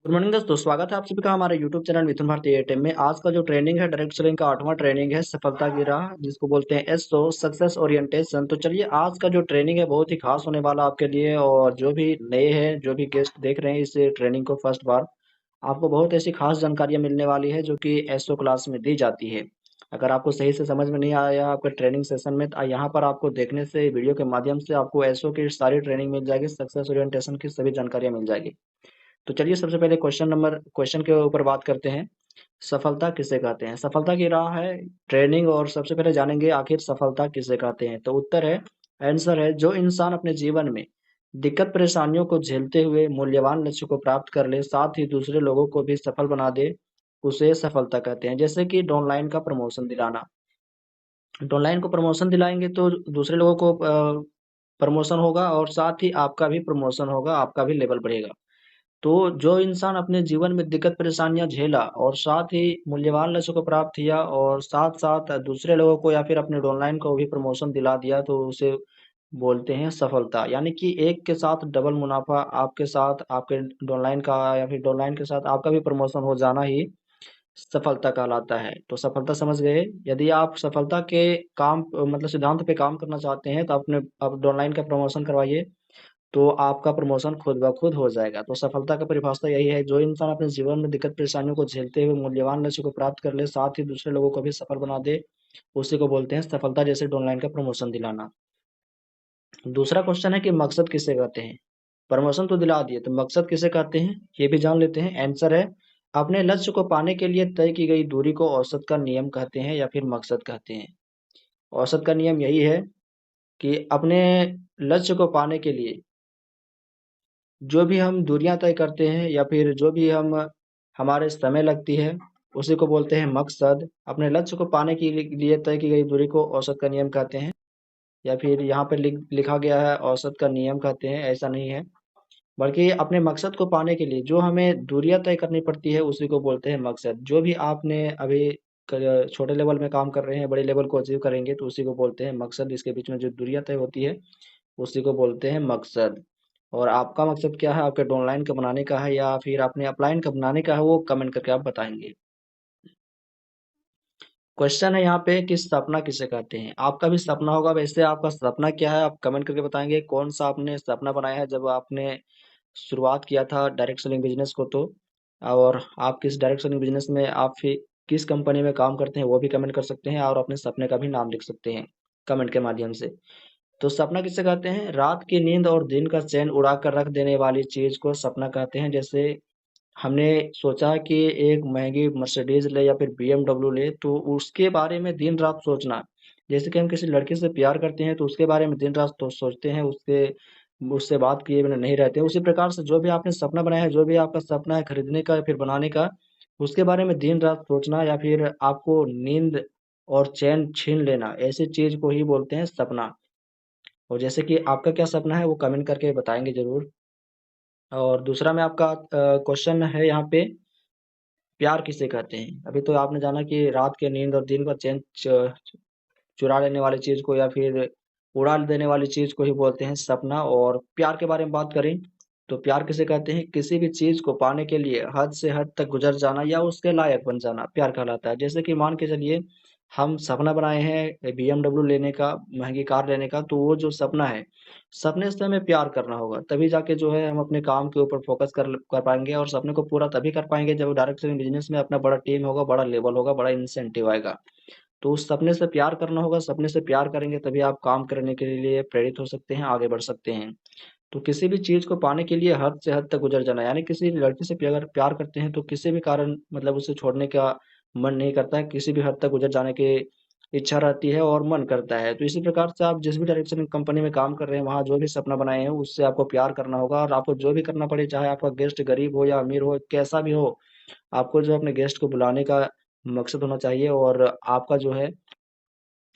Good morning दोस्तों, स्वागत है आप सभी का हमारे यूट्यूब चैनल मिथुन भारती एटीएम में। आज का जो ट्रेनिंग है डायरेक्ट सेलिंग का 8वां ट्रेनिंग है, सफलता की राह, जिसको बोलते हैं एसओ सक्सेस ओरिएंटेशन। तो चलिए, आज का जो ट्रेनिंग है बहुत ही खास होने वाला आपके लिए। और जो भी नए हैं, जो भी गेस्ट देख रहे हैं इस ट्रेनिंग को फर्स्ट बार, आपको बहुत ऐसी खास जानकारियां मिलने वाली है जो कि एसओ क्लास में दी जाती है। अगर आपको सही से समझ में नहीं आया आपके ट्रेनिंग सेशन में, तो यहाँ पर आपको देखने से, वीडियो के माध्यम से आपको एसओ की सारी ट्रेनिंग मिल जाएगी, सक्सेस ओरिएंटेशन की सभी जानकारियां मिल जाएगी। तो चलिए, सबसे पहले क्वेश्चन के ऊपर बात करते हैं। सफलता किसे कहते हैं? सफलता की राह है ट्रेनिंग, और सबसे पहले जानेंगे आखिर सफलता किसे कहते हैं। तो उत्तर है, आंसर है, जो इंसान अपने जीवन में दिक्कत परेशानियों को झेलते हुए मूल्यवान लक्ष्य को प्राप्त कर ले, साथ ही दूसरे लोगों को भी सफल बना दे, उसे सफलता कहते हैं। जैसे कि डॉनलाइन का प्रमोशन दिलाना। डॉनलाइन को प्रमोशन दिलाएंगे तो दूसरे लोगों को प्रमोशन होगा, और साथ ही आपका भी प्रमोशन होगा, आपका भी लेवल बढ़ेगा। तो जो इंसान अपने जीवन में दिक्कत परेशानियां झेला और साथ ही मूल्यवान लक्ष्य को प्राप्त किया, और साथ साथ दूसरे लोगों को या फिर अपने ऑनलाइन को भी प्रमोशन दिला दिया, तो उसे बोलते हैं सफलता। यानी कि एक के साथ डबल मुनाफा, आपके साथ आपके ऑनलाइन का या फिर ऑनलाइन के साथ आपका भी प्रमोशन हो जाना ही सफलता कहलाता है। तो सफलता समझ गए। यदि आप सफलता के काम मतलब सिद्धांत पे काम करना चाहते हैं, तो अपने आप ऑनलाइन का प्रमोशन करवाइए, तो आपका प्रमोशन खुद ब खुद हो जाएगा। तो सफलता का परिभाषा यही है, जो इंसान अपने जीवन में दिक्कत परेशानियों को झेलते हुए मूल्यवान लक्ष्य को प्राप्त कर ले, साथ ही दूसरे लोगों को भी सफल बना दे, उसी को बोलते हैं सफलता। जैसे ऑनलाइन का प्रमोशन दिलाना। दूसरा क्वेश्चन है कि मकसद किसे कहते हैं? प्रमोशन तो दिला दिए, तो मकसद किसे कहते हैं ये भी जान लेते हैं। आंसर है, अपने लक्ष्य को पाने के लिए तय की गई दूरी को औसत का नियम कहते हैं या फिर मकसद कहते हैं। औसत का नियम यही है कि अपने लक्ष्य को पाने के लिए जो भी हम दूरियां तय करते हैं या फिर जो भी हम हमारे समय लगती है, उसी को बोलते हैं मकसद। अपने लक्ष्य को पाने के लिए तय की गई दूरी को औसत का नियम कहते हैं, या फिर यहाँ पे लिखा गया है औसत का नियम कहते हैं, ऐसा नहीं है। बल्कि अपने मकसद को पाने के लिए जो हमें दूरियां तय करनी पड़ती है, उसी को बोलते हैं मकसद। जो भी आपने अभी छोटे लेवल में काम कर रहे हैं, बड़े लेवल को अचीव करेंगे, तो उसी को बोलते हैं मकसद। इसके बीच में जो दूरियां तय होती है, उसी को बोलते हैं मकसद। और आपका मकसद क्या है? आपके ऑनलाइन का बनाने का है या फिर अपने अपलाइन का बनाने का है, वो कमेंट करके आप बताएंगे। क्वेश्चन है यहाँ पे कि सपना किसे कहते हैं? आपका भी सपना होगा, वैसे आपका सपना क्या है आप कमेंट करके बताएंगे। कौन सा आपने सपना बनाया है जब आपने शुरुआत किया था डायरेक्ट सेलिंग बिजनेस को? तो और आप किस डायरेक्ट सेलिंग बिजनेस में, आप फिर किस कंपनी में काम करते हैं, वो भी कमेंट कर सकते हैं, और अपने सपने का भी नाम लिख सकते हैं कमेंट के माध्यम से। तो सपना किसे कहते हैं? रात की नींद और दिन का चैन उड़ा कर रख देने वाली चीज को सपना कहते हैं। जैसे हमने सोचा कि एक महंगी मर्सिडीज ले या फिर बीएमडब्ल्यू ले, तो उसके बारे में दिन रात सोचना। जैसे कि हम किसी लड़की से प्यार करते हैं, तो उसके बारे में दिन रात तो सोचते हैं, उसके उससे बात किए बिना नहीं रहते। उसी प्रकार से जो भी आपने सपना बनाया है, जो भी आपका सपना है खरीदने का या फिर बनाने का, उसके बारे में दिन रात सोचना या फिर आपको नींद और चैन छीन लेना, ऐसी चीज को ही बोलते हैं सपना। और जैसे कि आपका क्या सपना है, वो कमेंट करके बताएंगे जरूर। और दूसरा में आपका क्वेश्चन है यहाँ पे, प्यार किसे कहते हैं? अभी तो आपने जाना कि रात के नींद और दिन का चैन चुरा लेने वाली चीज को या फिर उड़ा देने वाली चीज को ही बोलते हैं सपना। और प्यार के बारे में बात करें, तो प्यार किसे कहते हैं? किसी भी चीज को पाने के लिए हद से हद तक गुजर जाना या उसके लायक बन जाना प्यार कहलाता है। जैसे कि मान के चलिए, हम सपना बनाए हैं बीएमडब्ल्यू लेने का, महंगी कार लेने का, तो वो जो सपना है, सपने से हमें प्यार करना होगा, तभी जाके जो है हम अपने काम के ऊपर फोकस कर पाएंगे। और सपने को पूरा तभी कर पाएंगे जब डायरेक्ट सेलिंग बिजनेस में अपना बड़ा टीम होगा, बड़ा लेवल होगा, बड़ा इंसेंटिव आएगा। तो उस सपने से प्यार करना होगा, सपने से प्यार करेंगे तभी आप काम करने के लिए प्रेरित हो सकते हैं, आगे बढ़ सकते हैं। तो किसी भी चीज को पाने के लिए हद से हद तक गुजर जाना, यानी किसी लड़की से अगर प्यार करते हैं, तो किसी भी कारण मतलब उसे छोड़ने का मन नहीं करता है, किसी भी हद तक गुजर जाने की इच्छा रहती है और मन करता है। तो इसी प्रकार से आप जिस भी डायरेक्शन कंपनी में काम कर रहे हैं, वहां जो भी सपना बनाए हैं, उससे आपको प्यार करना होगा। और आपको जो भी करना पड़े, चाहे आपका गेस्ट गरीब हो या अमीर हो, कैसा भी हो, आपको जो अपने गेस्ट को बुलाने का मकसद होना चाहिए, और आपका जो है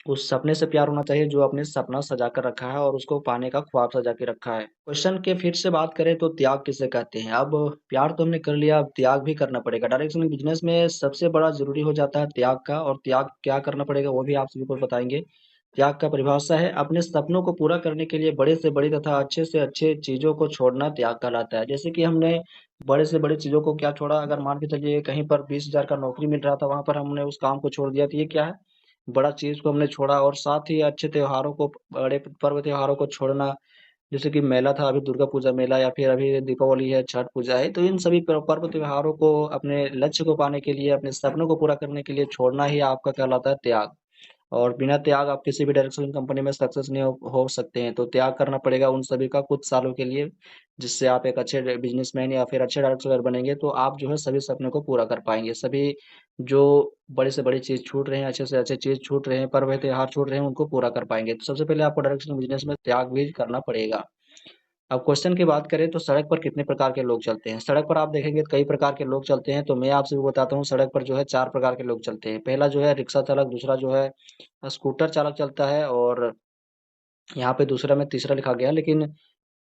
उस सपने से प्यार होना चाहिए जो आपने सपना सजा कर रखा है और उसको पाने का ख्वाब सजा के रखा है। क्वेश्चन के फिर से बात करें तो त्याग किसे कहते हैं? अब प्यार तो हमने कर लिया, अब त्याग भी करना पड़ेगा। डायरेक्शन बिजनेस में सबसे बड़ा जरूरी हो जाता है त्याग का, और त्याग क्या करना पड़ेगा वो भी आप सभी को बताएंगे। त्याग का परिभाषा है, अपने सपनों को पूरा करने के लिए बड़े से बड़ी तथा अच्छे से अच्छे चीजों को छोड़ना त्याग कहलाता है। जैसे कि हमने बड़े से बड़ी चीज़ों को क्या छोड़ा, अगर मान के चलिए कहीं पर 20,000 का नौकरी मिल रहा था, वहाँ पर हमने उस काम को छोड़ दिया, तो ये क्या है? बड़ा चीज़ को हमने छोड़ा। और साथ ही अच्छे त्योहारों को, बड़े पर्व त्योहारों को छोड़ना, जैसे कि मेला था अभी दुर्गा पूजा मेला, या फिर अभी दीपावली है, छठ पूजा है, तो इन सभी पर्व त्योहारों को अपने लक्ष्य को पाने के लिए, अपने सपनों को पूरा करने के लिए छोड़ना ही आपका कहलाता है त्याग। और बिना त्याग आप किसी भी डायरेक्शन कंपनी में सक्सेस नहीं हो सकते हैं। तो त्याग करना पड़ेगा उन सभी का कुछ सालों के लिए, जिससे आप एक अच्छे बिजनेसमैन या फिर अच्छे डायरेक्टर बनेंगे, तो आप जो है सभी सपने को पूरा कर पाएंगे। सभी जो बड़े से बड़ी चीज छूट रहे हैं, अच्छे से अच्छे चीज छूट रहे हैं, पर्व त्योहार छूट रहे हैं, उनको पूरा कर पाएंगे। तो सबसे पहले आपको डायरेक्शन बिजनेस में त्याग भी करना पड़ेगा। अब क्वेश्चन की बात करें तो सड़क पर कितने प्रकार के लोग चलते हैं? सड़क पर आप देखेंगे तो कई प्रकार के लोग चलते हैं। तो मैं आपसे भी बताता हूँ, सड़क पर जो है 4 प्रकार के लोग चलते हैं। पहला जो है रिक्शा चालक, दूसरा जो है स्कूटर चालक चलता है, और यहाँ पे दूसरा में तीसरा लिखा गया है, लेकिन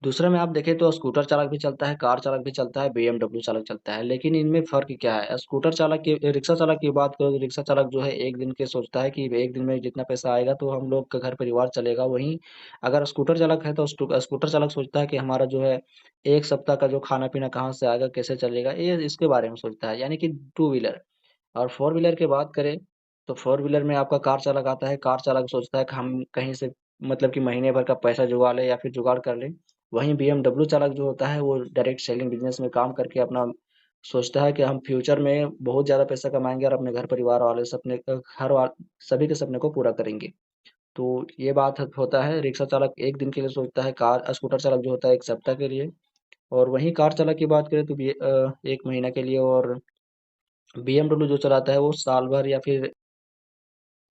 दूसरे में आप देखें तो स्कूटर चालक भी चलता है, कार चालक भी चलता है, बीएमडब्ल्यू चालक चलता है। लेकिन इनमें फर्क क्या है? स्कूटर चालक की, रिक्शा चालक की बात करो तो रिक्शा चालक जो है एक दिन के सोचता है कि एक दिन में जितना पैसा आएगा तो हम लोग का घर परिवार चलेगा। वहीं अगर स्कूटर चालक है तो स्कूटर चालक सोचता है कि हमारा जो है एक सप्ताह का जो खाना पीना कहाँ से आएगा, कैसे चलेगा, ये इसके बारे में सोचता है, यानी कि टू व्हीलर। और फोर व्हीलर की बात करें तो फोर व्हीलर में आपका कार चालक आता है। कार चालक सोचता है कि हम कहीं से, मतलब कि महीने भर का पैसा जुगा ले या फिर जुगाड़ कर ले। वहीं बीएमडब्ल्यू चालक जो होता है वो डायरेक्ट सेलिंग बिजनेस में काम करके अपना सोचता है कि हम फ्यूचर में बहुत ज्यादा पैसा कमाएंगे और अपने घर परिवार वाले सपने, घर वाले सभी के सपने को पूरा करेंगे। तो ये बात होता है। रिक्शा चालक एक दिन के लिए सोचता है, कार स्कूटर चालक जो होता है एक सप्ताह के लिए। और वहीं कार चालक की बात करें तो एक महीना के लिए। और बीएमडब्ल्यू जो चलाता है वो साल भर या फिर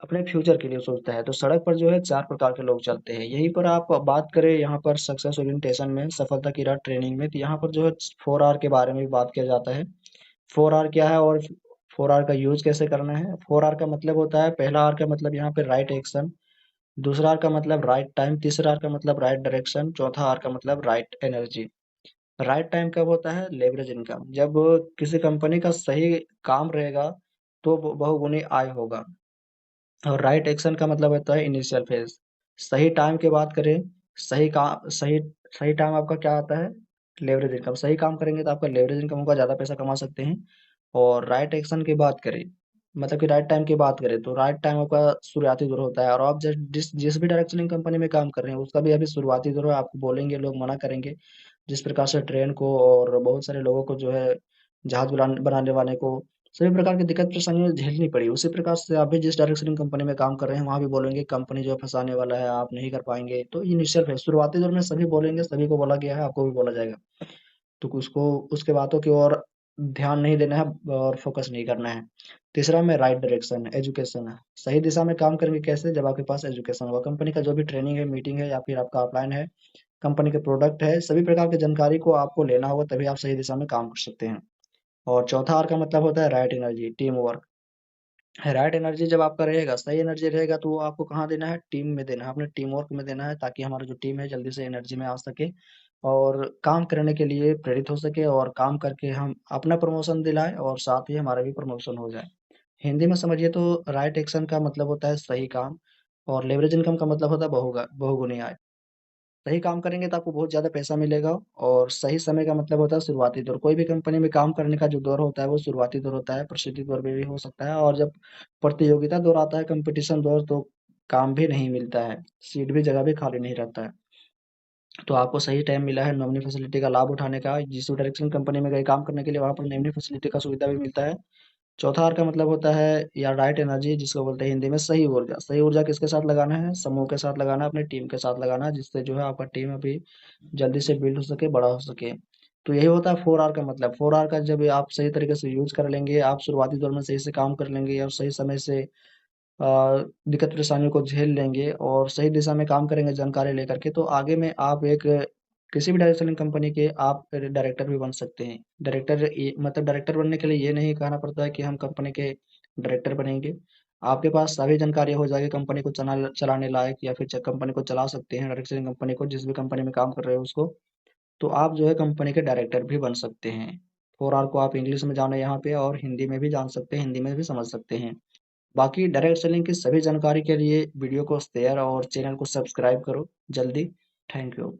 अपने फ्यूचर के लिए सोचता है। तो सड़क पर जो है 4 प्रकार के लोग चलते हैं। यहीं पर आप बात करें यहाँ पर सक्सेस ओरिएंटेशन में, सफलता की राह ट्रेनिंग में, तो यहाँ पर जो है 4 आर के बारे में भी बात किया जाता है। 4 आर क्या है और 4 आर का यूज कैसे करना है? 4 आर का मतलब होता है, पहला आर का मतलब यहाँ पे राइट एक्शन, दूसरा आर का मतलब राइट टाइम, तीसरा आर का मतलब राइट डायरेक्शन, चौथा आर का मतलब राइट एनर्जी। राइट टाइम कब होता है? Leverage income. जब किसी कंपनी का सही काम रहेगा तो बहुगुनी आय होगा। और राइट एक्शन का मतलब होता है इनिशियल फेज। सही टाइम की बात करें, सही सही टाइम आपका क्या आता है? Leverage income. सही काम करेंगे तो आपका लेवरेज इनकम होगा, ज्यादा पैसा कमा सकते हैं। और राइट एक्शन की बात करें, मतलब कि राइट टाइम की बात करें, तो राइट टाइम आपका शुरुआती दौर होता है। और आप जिस भी डायरेक्शनिंग कंपनी में काम कर रहे हैं उसका भी अभी शुरुआती दौर है। आपको बोलेंगे लोग, मना करेंगे। जिस प्रकार से ट्रेन को और बहुत सारे लोगों को जो है जहाज बनाने वाले को सभी प्रकार की दिक्कत परेशानियां झेलनी पड़ी, उसी प्रकार से आप भी जिस डायरेक्शनिंग कंपनी में काम कर रहे हैं वहां भी बोलेंगे कंपनी जो है फंसाने वाला है, आप नहीं कर पाएंगे। तो इनिशियल फेज, शुरुआती दौर में सभी बोलेंगे, सभी को बोला गया है, आपको भी बोला जाएगा। तो उसको, उसके बातों की ओर ध्यान नहीं देना है और फोकस नहीं करना है। तीसरा में राइट डायरेक्शन, एजुकेशन है। सही दिशा में काम करेंगे कैसे? जब आपके पास एजुकेशन होगा, कंपनी का जो भी ट्रेनिंग है, मीटिंग है, या फिर आपका अपलाइन है, कंपनी के प्रोडक्ट है, सभी प्रकार की जानकारी को आपको लेना होगा, तभी आप सही दिशा में काम कर सकते हैं। और चौथा आर का मतलब होता है right energy, team work. Right energy जब आपका रहेगा, सही एनर्जी रहेगा, तो वो आपको कहाँ देना है? टीम में देना है, अपने टीम वर्क में देना है, ताकि हमारा जो टीम है जल्दी से एनर्जी में आ सके और काम करने के लिए प्रेरित हो सके, और काम करके हम अपना प्रमोशन दिलाएं और साथ ही हमारा भी प्रमोशन हो जाए। हिंदी में समझिए तो राइट एक्शन का मतलब होता है सही काम, और लेवरेज इनकम का मतलब होता है बहुगुनी आय। सही काम करेंगे तो आपको बहुत ज़्यादा पैसा मिलेगा। और सही समय का मतलब होता है शुरुआती दौर। कोई भी कंपनी में काम करने का जो दौर होता है वो शुरुआती दौर होता है, प्रसिद्धि दौर में भी हो सकता है। और जब प्रतियोगिता दौर आता है, कंपटीशन दौर, तो काम भी नहीं मिलता है, सीट भी, जगह भी खाली नहीं रहता है। तो आपको सही टाइम मिला है नॉमिनी फैसिलिटी का लाभ उठाने का। जिस डायरेक्शन कंपनी में गए काम करने के लिए, वहाँ पर नॉमिनी फैसिलिटी का सुविधा भी मिलता है। चौथा आर का मतलब होता है या राइट एनर्जी, जिसको बोलते हैं हिंदी में सही ऊर्जा। सही ऊर्जा किसके साथ लगाना है? समूह के साथ लगाना है, अपनी टीम के साथ लगाना है, जिससे जो है आपका टीम अभी जल्दी से बिल्ड हो सके, बड़ा हो सके। तो यही होता है 4 आर का मतलब। 4 आर का जब आप सही तरीके से यूज कर लेंगे, आप शुरुआती दौर में सही से काम कर लेंगे और सही समय से दिक्कत परेशानियों को झेल लेंगे और सही दिशा में काम करेंगे जानकारी लेकर के, तो आगे में आप एक किसी भी डायरेक्शनिंग कंपनी के आप डायरेक्टर भी बन सकते हैं। मतलब डायरेक्टर बनने के लिए ये नहीं कहना पड़ता है कि हम कंपनी के डायरेक्टर बनेंगे। आपके पास सभी जानकारी हो जाएगी कंपनी को चलाने लायक, या फिर कंपनी को चला सकते हैं, डायरेक्शनिंग कंपनी को, जिस भी कंपनी में काम कर रहे हो उसको। तो आप जो है कंपनी के डायरेक्टर भी बन सकते हैं। 4 आर को आप इंग्लिश में जाने यहाँ पे, और हिंदी में भी जान सकते हैं, हिंदी में भी समझ सकते हैं। बाकी डायरेक्ट सेलिंग की सभी जानकारी के लिए वीडियो को शेयर और चैनल को सब्सक्राइब करो जल्दी। Thank you.